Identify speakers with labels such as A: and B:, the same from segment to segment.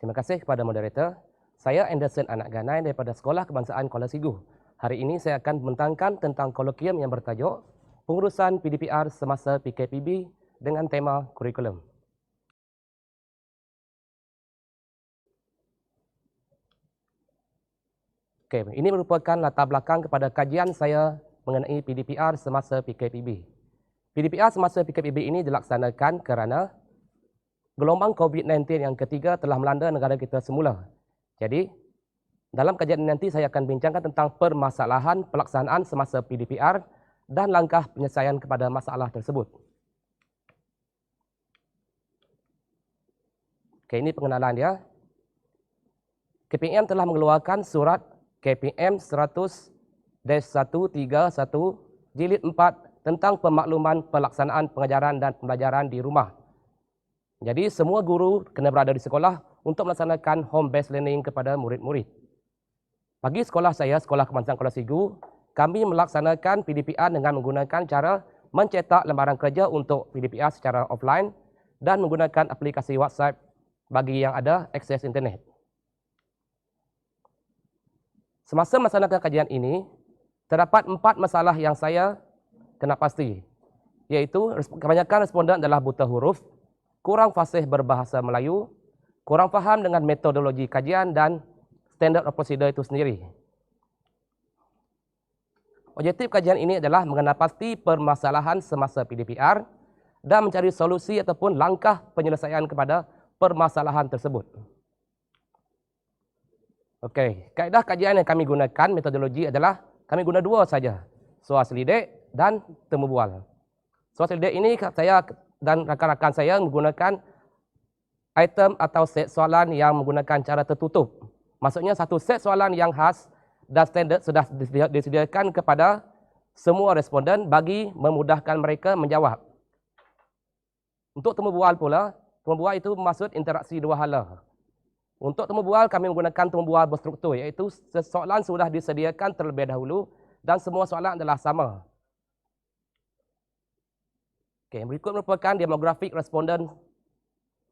A: Terima kasih kepada moderator. Saya Anderson Anak Ganai daripada Sekolah Kebangsaan Kuala Sigu. Hari ini saya akan membentangkan tentang kolokium yang bertajuk Pengurusan PDPR semasa PKPB dengan tema kurikulum. Okey, ini merupakan latar belakang kepada kajian saya mengenai PDPR semasa PKPB. PDPR semasa PKPB ini dilaksanakan kerana gelombang COVID-19 yang ketiga telah melanda negara kita semula. Jadi, dalam kajian ini nanti saya akan bincangkan tentang permasalahan pelaksanaan semasa PDPR dan langkah penyelesaian kepada masalah tersebut. Okey, ini pengenalan dia. KPM telah mengeluarkan surat KPM 100-131 Jilid 4 tentang pemakluman pelaksanaan pengajaran dan pembelajaran di rumah. Jadi semua guru kena berada di sekolah untuk melaksanakan home based learning kepada murid-murid. Bagi sekolah saya, Sekolah Kebangsaan Kuala Sigu, kami melaksanakan PDPR dengan menggunakan cara mencetak lembaran kerja untuk PDPR secara offline dan menggunakan aplikasi WhatsApp bagi yang ada akses internet. Semasa melaksanakan kajian ini, terdapat 4 masalah yang saya kena pasti, iaitu kebanyakan responden adalah buta huruf, kurang fasih berbahasa Melayu, kurang faham dengan metodologi kajian dan standard of procedure itu sendiri. Objektif kajian ini adalah mengenal pasti permasalahan semasa PDPR dan mencari solusi ataupun langkah penyelesaian kepada permasalahan tersebut. Okey, kaedah kajian yang kami gunakan, metodologi adalah kami guna 2 saja, soal selidik dan temu bual. Soal selidik ini saya dan rakan-rakan saya menggunakan item atau set soalan yang menggunakan cara tertutup. Maksudnya satu set soalan yang khas dan standard sudah disediakan kepada semua responden bagi memudahkan mereka menjawab. Untuk temu bual pula, temu bual itu maksud interaksi 2 hala. Untuk temu bual kami menggunakan temu bual berstruktur, iaitu soalan sudah disediakan terlebih dahulu dan semua soalan adalah sama. Okay, berikut merupakan demografik responden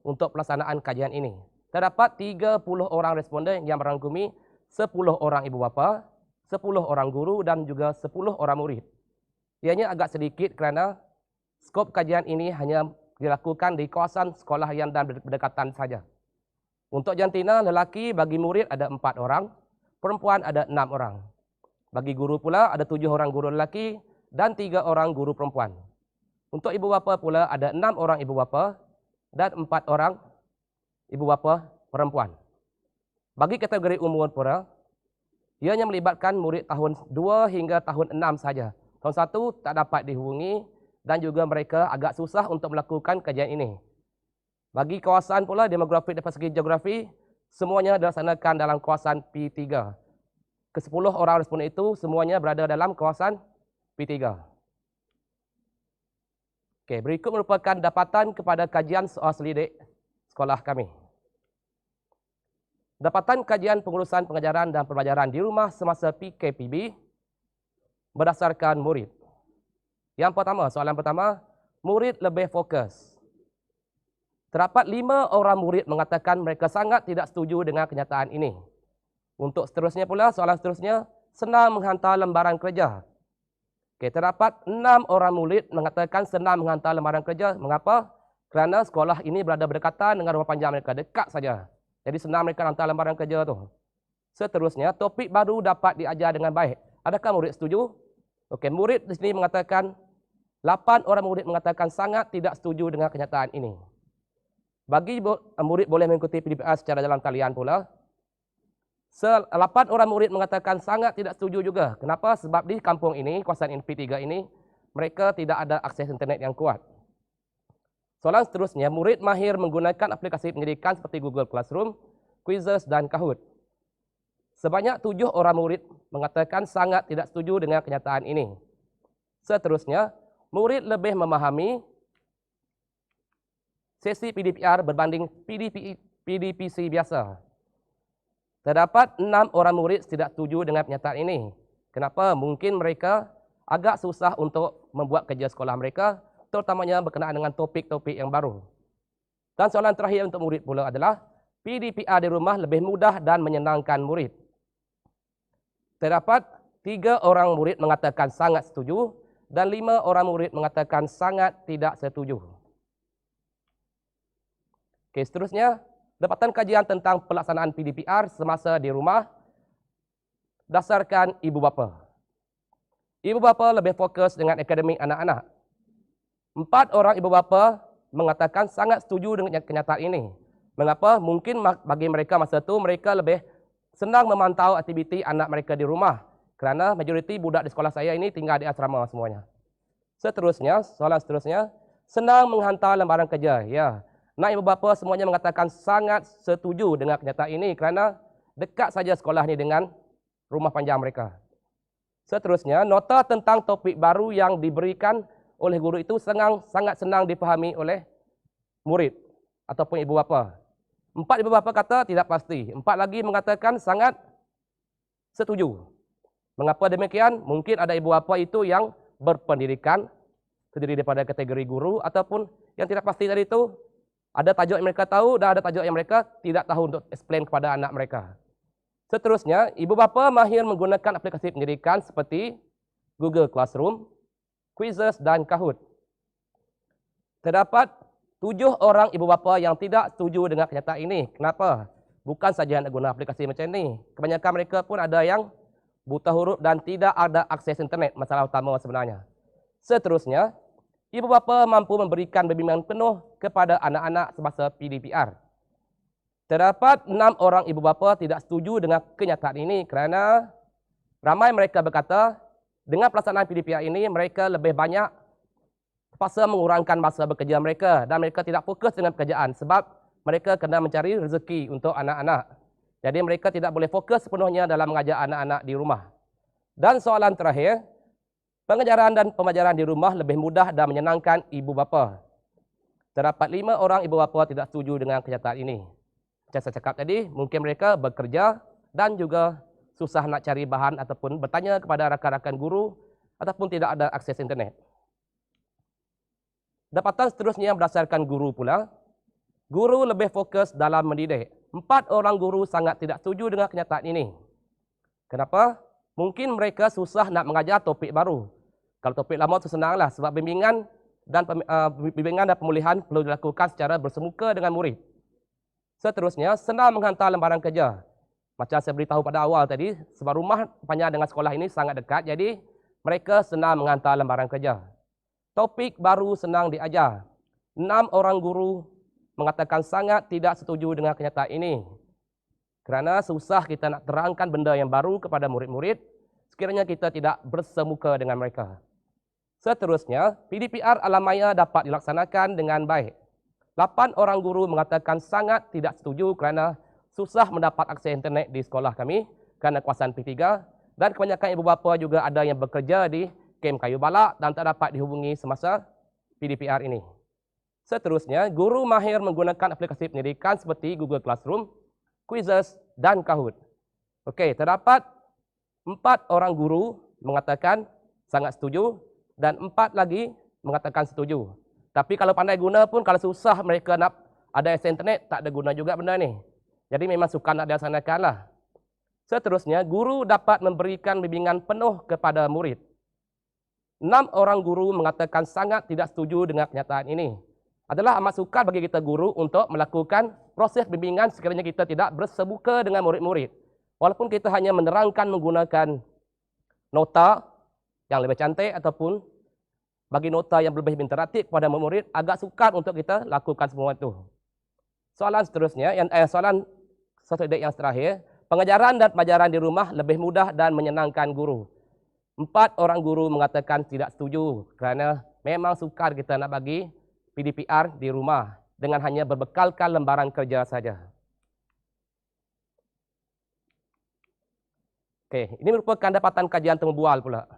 A: untuk pelaksanaan kajian ini. Terdapat 30 orang responden yang merangkumi 10 orang ibu bapa, 10 orang guru dan juga 10 orang murid. Ianya agak sedikit kerana skop kajian ini hanya dilakukan di kawasan sekolah yang dan berdekatan saja. Untuk jantina lelaki bagi murid ada 4 orang, perempuan ada 6 orang. Bagi guru pula ada 7 orang guru lelaki dan 3 orang guru perempuan. Untuk ibu bapa pula ada 6 orang ibu bapa dan 4 orang ibu bapa perempuan. Bagi kategori umur pula, ianya melibatkan murid tahun 2 hingga tahun 6 saja. Tahun 1 tak dapat dihubungi dan juga mereka agak susah untuk melakukan kajian ini. Bagi kawasan pula, demografi dari segi geografi, semuanya dilaksanakan dalam kawasan P3. Ke-10 orang responden itu semuanya berada dalam kawasan P3. Okey, berikut merupakan dapatan kepada kajian soal selidik sekolah kami. Dapatan kajian pengurusan pengajaran dan pembelajaran di rumah semasa PKPB berdasarkan murid. Yang pertama, soalan pertama, murid lebih fokus. Terdapat 5 orang murid mengatakan mereka sangat tidak setuju dengan kenyataan ini. Untuk seterusnya pula, soalan seterusnya, senang menghantar lembaran kerja. Okay, terdapat 6 orang murid mengatakan senang menghantar lembaran kerja. Mengapa? Kerana sekolah ini berada berdekatan dengan rumah panjang mereka, dekat saja. Jadi senang mereka hantar lembaran kerja tu. Seterusnya, topik baru dapat diajar dengan baik. Adakah murid setuju? Okey, murid di sini mengatakan 8 orang murid mengatakan sangat tidak setuju dengan kenyataan ini. Bagi murid boleh mengikuti PDPR secara dalam talian pula. 8 orang murid mengatakan sangat tidak setuju juga. Kenapa? Sebab di kampung ini, kawasan P3 ini, mereka tidak ada akses internet yang kuat. Soalan seterusnya, murid mahir menggunakan aplikasi pendidikan seperti Google Classroom, Quizizz dan Kahoot. Sebanyak 7 orang murid mengatakan sangat tidak setuju dengan kenyataan ini. Seterusnya, murid lebih memahami sesi PDPR berbanding PDPC biasa. Terdapat 6 orang murid tidak setuju dengan pernyataan ini. Kenapa? Mungkin mereka agak susah untuk membuat kerja sekolah mereka, terutamanya berkenaan dengan topik-topik yang baru. Dan soalan terakhir untuk murid pula adalah, PDPR di rumah lebih mudah dan menyenangkan murid. Terdapat 3 orang murid mengatakan sangat setuju dan 5 orang murid mengatakan sangat tidak setuju. Okey, seterusnya, dapatan kajian tentang pelaksanaan PDPR semasa di rumah dasarkan ibu bapa. Ibu bapa lebih fokus dengan akademik anak-anak. 4 orang ibu bapa mengatakan sangat setuju dengan kenyataan ini. Mengapa? Mungkin bagi mereka masa itu mereka lebih senang memantau aktiviti anak mereka di rumah kerana majoriti budak di sekolah saya ini tinggal di asrama semuanya. Seterusnya, soalan seterusnya, senang menghantar lembaran kerja. Ya, nak ibu bapa semuanya mengatakan sangat setuju dengan kenyataan ini kerana dekat saja sekolah ini dengan rumah panjang mereka. Seterusnya, nota tentang topik baru yang diberikan oleh guru itu sangat senang dipahami oleh murid ataupun ibu bapa. 4 ibu bapa kata tidak pasti. 4 lagi mengatakan sangat setuju. Mengapa demikian? Mungkin ada ibu bapa itu yang berpendidikan, terdiri daripada kategori guru, ataupun yang tidak pasti tadi itu, ada tajuk yang mereka tahu dan ada tajuk yang mereka tidak tahu untuk explain kepada anak mereka. Seterusnya, ibu bapa mahir menggunakan aplikasi pendidikan seperti Google Classroom, Quizizz dan Kahoot. Terdapat 7 orang ibu bapa yang tidak setuju dengan kenyataan ini. Kenapa? Bukan saja nak guna aplikasi macam ini. Kebanyakan mereka pun ada yang buta huruf dan tidak ada akses internet, masalah utama sebenarnya. Seterusnya, ibu bapa mampu memberikan bimbingan penuh kepada anak-anak semasa PDPR. Terdapat 6 orang ibu bapa tidak setuju dengan kenyataan ini kerana ramai mereka berkata dengan pelaksanaan PDPR ini mereka lebih banyak terpaksa mengurangkan masa bekerja mereka dan mereka tidak fokus dengan pekerjaan sebab mereka kena mencari rezeki untuk anak-anak. Jadi mereka tidak boleh fokus sepenuhnya dalam mengajar anak-anak di rumah. Dan soalan terakhir, pengajaran dan pembelajaran di rumah lebih mudah dan menyenangkan ibu bapa. Terdapat 5 orang ibu bapa tidak setuju dengan kenyataan ini. Macam saya cakap tadi, mungkin mereka bekerja dan juga susah nak cari bahan ataupun bertanya kepada rakan-rakan guru ataupun tidak ada akses internet. Dapatan seterusnya berdasarkan guru pula. Guru lebih fokus dalam mendidik. 4 orang guru sangat tidak setuju dengan kenyataan ini. Kenapa? Mungkin mereka susah nak mengajar topik baru. Kalau topik lama itu senanglah sebab bimbingan dan pemulihan perlu dilakukan secara bersemuka dengan murid. Seterusnya, senang menghantar lembaran kerja. Macam saya beritahu pada awal tadi, sebab rumah panjang dengan sekolah ini sangat dekat, jadi mereka senang menghantar lembaran kerja. Topik baru senang diajar. 6 orang guru mengatakan sangat tidak setuju dengan kenyataan ini. Kerana susah kita nak terangkan benda yang baru kepada murid-murid, sekiranya kita tidak bersemuka dengan mereka. Seterusnya, PDPR alam maya dapat dilaksanakan dengan baik. 8 orang guru mengatakan sangat tidak setuju kerana susah mendapat akses internet di sekolah kami kerana kawasan P3 dan kebanyakan ibu bapa juga ada yang bekerja di kem kayu balak dan tak dapat dihubungi semasa PDPR ini. Seterusnya, guru mahir menggunakan aplikasi pendidikan seperti Google Classroom, Quizizz dan Kahoot. Okey, terdapat 4 orang guru mengatakan sangat setuju dan 4 lagi mengatakan setuju. Tapi kalau pandai guna pun, kalau susah mereka nak ada akses internet, tak ada guna juga benda ni. Jadi memang suka nak dilaksanakanlah. Seterusnya, guru dapat memberikan bimbingan penuh kepada murid. 6 orang guru mengatakan sangat tidak setuju dengan kenyataan ini. Adalah amat sukar bagi kita guru untuk melakukan proses bimbingan sekiranya kita tidak bersemuka dengan murid-murid. Walaupun kita hanya menerangkan menggunakan nota yang lebih cantik ataupun bagi nota yang lebih interaktif kepada murid, agak sukar untuk kita lakukan semua itu. Soalan seterusnya, soalan yang terakhir, pengajaran dan pelajaran di rumah lebih mudah dan menyenangkan guru. 4 orang guru mengatakan tidak setuju kerana memang sukar kita nak bagi PDPR di rumah dengan hanya berbekalkan lembaran kerja saja. Okey, ini merupakan dapatan kajian temu bual pula.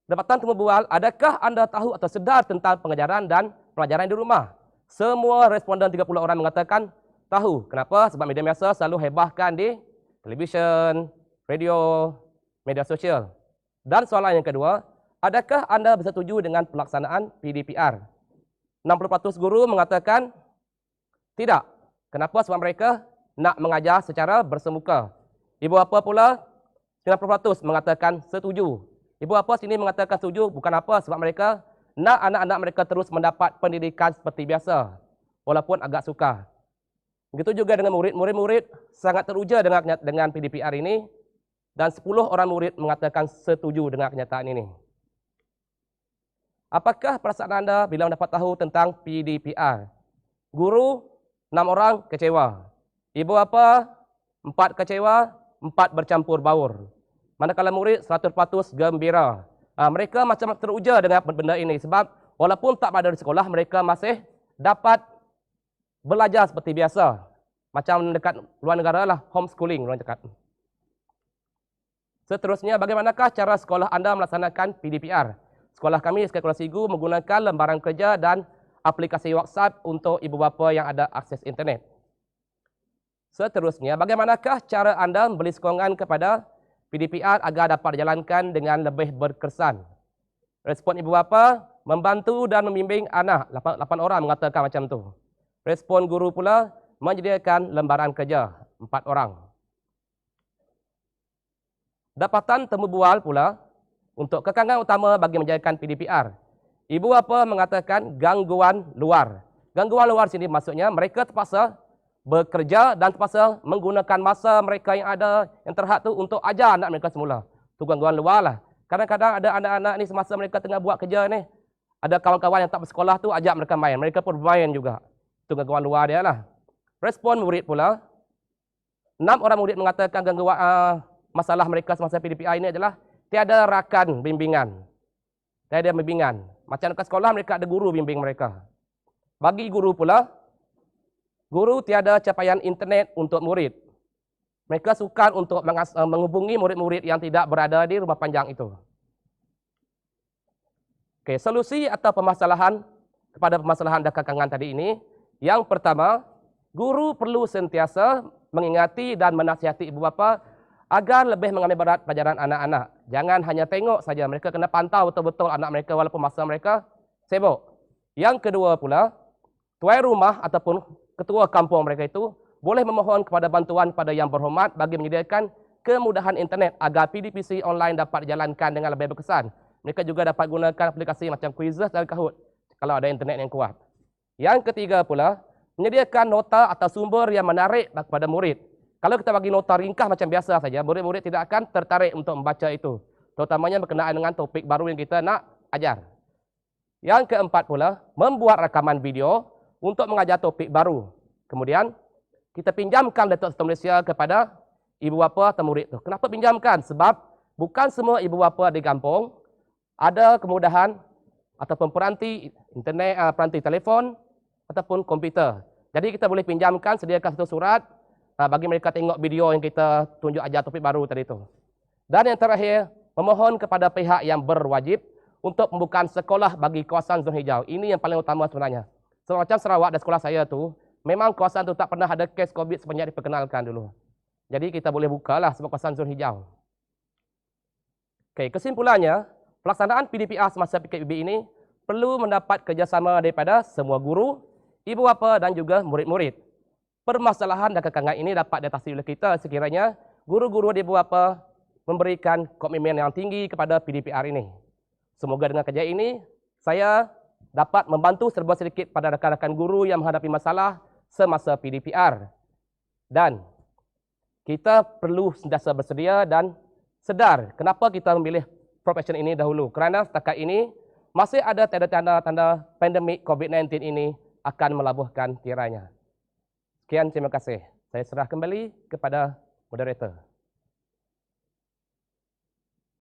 A: Dapatan temu bual, adakah anda tahu atau sedar tentang pengajaran dan pelajaran di rumah? Semua responden 30 orang mengatakan tahu. Kenapa? Sebab media massa selalu hebahkan di televisyen, radio, media sosial. Dan soalan yang kedua, adakah anda bersetuju dengan pelaksanaan PDPR? 60% guru mengatakan tidak. Kenapa? Sebab mereka nak mengajar secara bersemuka. Ibu bapa pula 90% mengatakan setuju. Ibu bapa sini mengatakan setuju bukan apa, sebab mereka nak anak-anak mereka terus mendapat pendidikan seperti biasa, walaupun agak sukar. Begitu juga dengan murid. Murid-murid sangat teruja dengan PDPR ini, dan 10 orang murid mengatakan setuju dengan kenyataan ini. Apakah perasaan anda bila mendapat tahu tentang PDPR? Guru 6 orang kecewa. Ibu bapa 4 kecewa, 4 bercampur baur. Manakala murid 100% gembira. Mereka macam teruja dengan benda ini sebab walaupun tak berada di sekolah, mereka masih dapat belajar seperti biasa. Macam dekat luar negara lah, homeschooling orang cakap. Seterusnya, bagaimanakah cara sekolah anda melaksanakan PDPR? Sekolah kami, Sekolah Sigu, menggunakan lembaran kerja dan aplikasi WhatsApp untuk ibu bapa yang ada akses internet. Seterusnya, bagaimanakah cara anda memberi sokongan kepada PDPR agar dapat dijalankan dengan lebih berkesan? Respon ibu bapa, membantu dan membimbing anak. 8 orang mengatakan macam tu. Respon guru pula, menyediakan lembaran kerja. 4 orang. Dapatan temu bual pula untuk kekangan utama bagi menjalankan PDPR. Ibu bapa mengatakan gangguan luar. Gangguan luar sini maksudnya mereka terpaksa bekerja dan terpaksa menggunakan masa mereka yang ada, yang terhad tu untuk ajar anak mereka semula. Tu gangguan luar lah. Kadang-kadang ada anak-anak ni semasa mereka tengah buat kerja ni, ada kawan-kawan yang tak bersekolah tu ajak mereka main. Mereka pun bermain juga. Tu gangguan luar dia lah. Respon murid pula, 6 orang murid mengatakan gangguan masalah mereka semasa PDPR ini adalah tiada rakan bimbingan. Tiada bimbingan. Macam dekat sekolah mereka ada guru bimbing mereka. Bagi guru pula, guru tiada capaian internet untuk murid. Mereka sukar untuk menghubungi murid-murid yang tidak berada di rumah panjang itu. Okey, solusi atau permasalahan kepada permasalahan dan kekangan tadi ini. Yang pertama, guru perlu sentiasa mengingati dan menasihati ibu bapa agar lebih mengambil berat pelajaran anak-anak. Jangan hanya tengok saja, mereka kena pantau betul-betul anak mereka walaupun masa mereka sibuk. Yang kedua pula, tuan rumah ataupun ketua kampung mereka itu boleh memohon kepada bantuan pada yang berhormat bagi menyediakan kemudahan internet agar PDPC online dapat dijalankan dengan lebih berkesan. Mereka juga dapat gunakan aplikasi macam Quizizz dan Kahoot kalau ada internet yang kuat. Yang ketiga pula, menyediakan nota atau sumber yang menarik kepada murid. Kalau kita bagi nota ringkas macam biasa saja, murid-murid tidak akan tertarik untuk membaca itu. Terutamanya berkenaan dengan topik baru yang kita nak ajar. Yang keempat pula, membuat rakaman video untuk mengajar topik baru. Kemudian, kita pinjamkan laptop Malaysia kepada ibu bapa atau murid itu. Kenapa pinjamkan? Sebab bukan semua ibu bapa di kampung ada kemudahan ataupun peranti internet, peranti telefon ataupun komputer. Jadi kita boleh pinjamkan, sediakan satu surat bagi mereka tengok video yang kita tunjuk ajar topik baru tadi itu. Dan yang terakhir, memohon kepada pihak yang berwajib untuk pembukaan sekolah bagi kawasan zon hijau. Ini yang paling utama sebenarnya. So, macam Sarawak dan sekolah saya tu, memang kawasan tu tak pernah ada kes COVID sepanjang diperkenalkan dulu. Jadi kita boleh bukalah sebab kawasan zon hijau. Okey, kesimpulannya, pelaksanaan PDPR semasa PKPB ini perlu mendapat kerjasama daripada semua guru, ibu bapa dan juga murid-murid. Permasalahan dan kekangan ini dapat diatasi oleh kita sekiranya guru-guru dan ibu bapa memberikan komitmen yang tinggi kepada PDPR ini. Semoga dengan kerja ini, saya dapat membantu serba sedikit pada rakan-rakan guru yang menghadapi masalah semasa PDPR. Dan kita perlu sentiasa bersedia dan sedar kenapa kita memilih profesi ini dahulu. Kerana setakat ini, masih ada tanda-tanda pandemik COVID-19 ini akan melabuhkan kiranya. Sekian, terima kasih. Saya serah kembali kepada moderator.